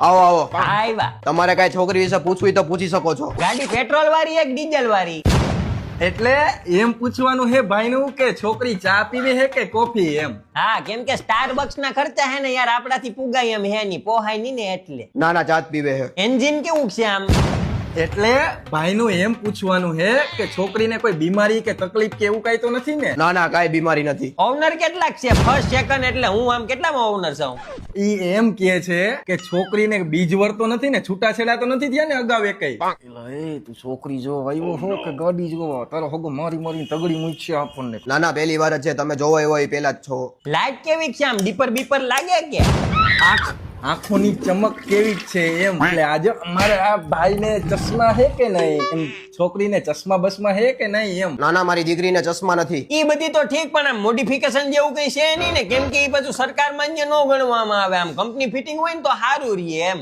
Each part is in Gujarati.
આવો આવો. આવ્યા. તમારે કઈ છોકરી વિશે પૂછવું હોય તો પૂછી શકો છો. ગાડી પેટ્રોલ વાળી એક ડીઝલ વાળી? એટલે એમ પૂછવાનું હે ભાઈનું કે છોકરી ચા પીવે હે કે કોફી એમ? હા, કેમ કે સ્ટારબક્સ ના ખર્ચા હે ને યાર આપડાથી પુગાય એમ હે ની, પોહાય ની ને એટલે. ના ના, ચાત પીવે છે. એન્જિન કેવું છે આમ? એટલે ભાઈનું એમ પૂછવાનું હે કે છોકરીને કોઈ બીમારી કે તકલીફ કે એવું કઈ તો નથી ને? ના ના, કાંઈ બીમારી નથી. ઓનર કેટલાક છે? ફર્સ્ટ સેકન્ડ એટલે હું આમ કેટલામાં ઓનર છું? ઈ એમ કે છે કે છોકરીને બીજ વરતો નથી ને, છૂટાછેડા તો નથી થયા ને અગાઉ એકઈ? એ તું છોકરી જો આવ્યો હો કે ગાડી જો તારો હગો મારી મારી તગડી મૂકશે આપણને. ના ના, પહેલી વાર જ છે. તમે જોવો એવો એ પેલા જ છો. લાઈટ કેવી છે આમ? ડીપર બીપર લાગે કે? આંખોની ચમક કેવી છે એમ. એટલે આજે અમારે આ ભાઈને ચશ્મા હે કે નહીં એમ, છોકરીને ચશ્મા બસમાં હે કે નહીં એમ? ના ના, મારી દીકરીને ચશ્મા નથી. ઈ બધી તો ઠીક, પણ આમ મોડિફિકેશન જેવું કઈ છે નહીં ને? કેમ કે ઈ બધું સરકાર માન્ય ન ગણવામાં આવે. આમ કંપની ફિટિંગ હોય ને તો સારું રહે એમ.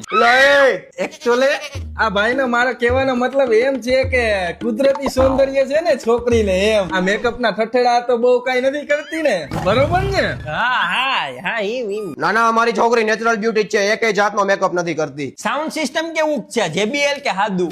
એકચ્યુઅલી આ ભાઈનો મારો કહેવાનો મતલબ એમ છે કે કુદરતી સૌંદર્ય છે ને છોકરીને એમ. આ મેકઅપ ના ઠઠેડા તો બહુ કઈ નથી કરતી ને, બરોબર ને? હા હા હા, ઈમ. ના ના, અમારી છોકરી નેચરલ બ્યુટી છે. એકેય જાતનો મેકઅપ નથી કરતી. સાઉન્ડ સિસ્ટમ કેવું છે? JBL કે હાદુ?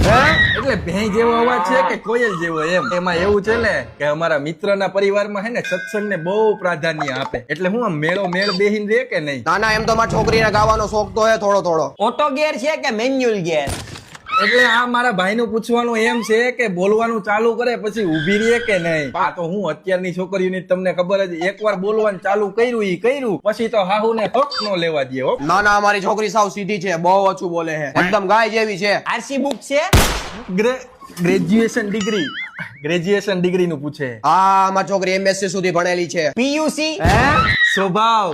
એટલે ભેં જેવો અવાજ છે કે કોયલ જેવો એમ? એમાં એવું છે ને કે અમારા મિત્રના પરિવારમાં હે ને સત્સંગને બહુ પ્રાધાન્ય આપે. એટલે હું આમ મેળ બેહીને રે કે નહીં? ના ના, એમ તો મારી છોકરીને ગાવાનો શોખ તો હે થોડો થોડો. ઓટો ગેર છે કે મેન્યુઅલ ગેર? એટલે આ મારા ભાઈનું પૂછવાનું એમ છે કે બોલવાનું ચાલુ કરે પછી ઊભી રહે કે નહીં? આ તો હું અત્યારની છોકરીઓની તમને ખબર જ, એકવાર બોલવાનું ચાલુ કર્યું પછી તો હાહુને હક નો લેવા દે હો. ના ના, અમારી છોકરી સાવ સીધી છે. બહુ ઓછું બોલે છે. એકદમ ગાય જેવી છે. આરસી બુક છે? ગ્રેજ્યુએશન ડિગ્રી નું પૂછે. હા, અમારી છોકરી MSc સુધી ભણેલી છે. PUC? સ્વભાવ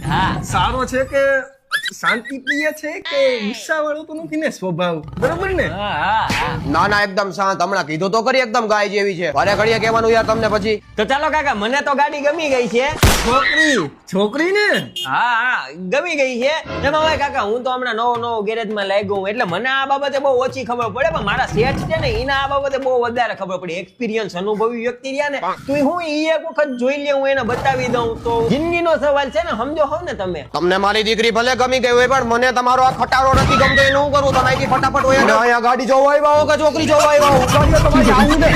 હા. સારો છે કે શાંતિ પ્રિય છે કે ગુસ્સા વાળો તો નથી ને સ્વભાવ, બરોબર ને? હા હા હા. ના ના, એકદમ શાંત. હમણાં કીધું તો કરી, એકદમ ગાય જેવી છે. વારે ઘડીએ કહેવાનું યાર તમને પછી. તો ચાલો કાકા, મને તો ગાડી ગમી ગઈ છે. છોકરી ને હા હા, ગમી ગઈ છે. એમાં હવે કાકા હું તો હમણાં નવો ગેરેજમાં લાગ્યો હું, એટલે મને આ બાબતે બહુ ઓછી ખબર પડે, પણ મારા શેઠ છે ને એના આ બાબતે બહુ વધારે ખબર પડે. એક્સપિરિયન્સ અનુભવી વ્યક્તિ રહ્યા ને, તો હું ઈ એક વખત જોઈ લે, હું એને બતાવી દઉં તો જિંદગીનો સવાલ છે ને, સમજો હો ને તમે. તમને મારી દીકરી ભલે ગમી ગઈ હોય, પણ મને તમારો આ ખટારો નથી ગમતો. એનું શું કરું? તમે અહીંથી ફટાફટ હોય અહીંયા ગાડી જોવા આવ્યા હો કે છોકરી જોવા આવ્યા હો? ગાડીઓ તમારી આવું ને.